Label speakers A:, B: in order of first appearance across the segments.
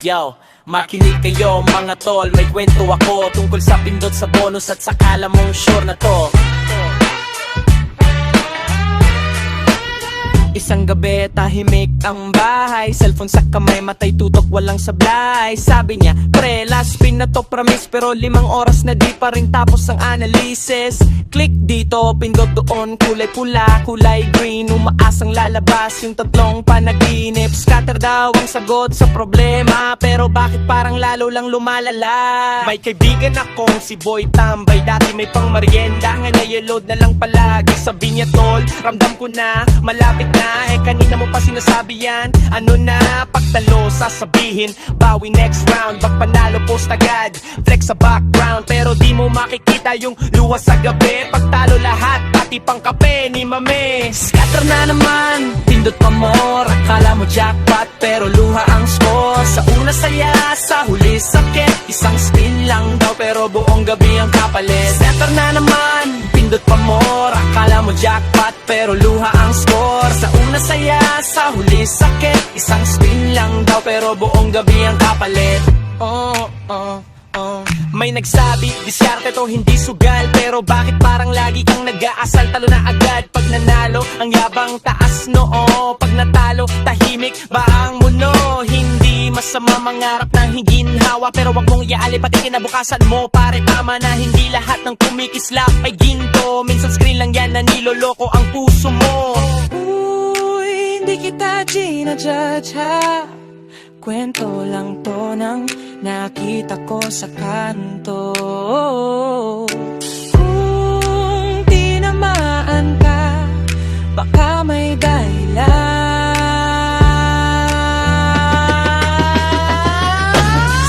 A: Yo, makinig kayo mga tol, may kwento ako tungkol sa pindot sa bonus at sa kala mong sure na to. Isang gabi, tahimik ang bahay, cellphone sa kamay, matay tutok, walang sablay. Sabi niya, pre, last spin na to, promise. Pero 5 oras na di pa rin tapos ang analysis. Click dito, pindot doon, kulay pula, kulay green. Umaasang lalabas yung tatlong panaginip. Scatter daw ang sagot sa problema, pero bakit parang lalo lang lumalala? May kaibigan akong si Boy Tambay, dati may pang merienda, ngayon load na lang palagi. Sabi niya, tol, ramdam ko na, malapit na. Kanina mo pa sinasabi yan. Ano na, pagtalo sasabihin, bawi next round. Pag panalo post agad, flex sa background. Pero di mo makikita yung luha sa gabi. Pagtalo lahat, pati pang kape ni mame. Scatter na naman, pindot pa more. Akala mo jackpot, pero luha ang score. Sa una saya, sa huli sakit. Isang spin lang daw, pero buong gabi ang kapalit. Scatter na naman, pindot pa more. Akala mo jackpot, pero luha ang score. Sa una saya, sa huli sakit. Isang spin lang daw, pero buong gabi ang kapalit. May nagsabi, diskarte to hindi sugal. Pero bakit parang lagi kang nag-aasal? Talo na agad pag nanalo, ang yabang taas noo. Pag natalo, tahimik ba ang muno? Hindi masama mangarap ng higinhawa, pero wag mong iaali pati kinabukasan mo. Pare tama na, hindi lahat ng kumikislap ay ginto. Minsan screen lang yan na niloloko ang puso mo. Uy, hindi kita ginajudge ha, kwento lang to ng nakita ko sa kanto. Kung tinamaan ka, baka may dahilan.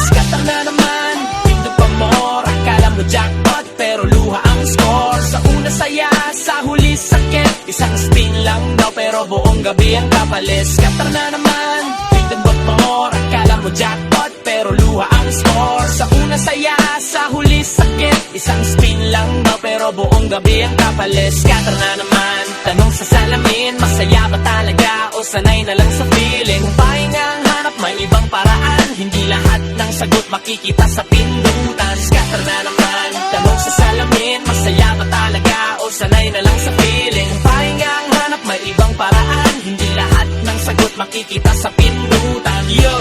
A: Scatter na naman, pindot pa more. Akala mo jackpot, pero luha ang score. Sa una saya, sa huli sakit. Isang spin lang daw, pero buong gabi ang kapalit. Scatter na naman, pindot pa more. Akala mo jackpot, pero luha ang score. Sa una saya, sa huli sakit. Isang spin lang daw, pero buong gabi ang kapalit. Scatter na naman, tanong sa salamin, masaya ba talaga o sanay na lang sa feeling? Kung pahinga ang hanap, may ibang paraan. Hindi lahat ng sagot makikita sa pindutan. Scatter na naman, tanong sa salamin, masaya ba talaga o sanay na lang sa feeling? Kung pahinga ang hanap, may ibang paraan. Hindi lahat ng sagot makikita sa pindutan. Yo!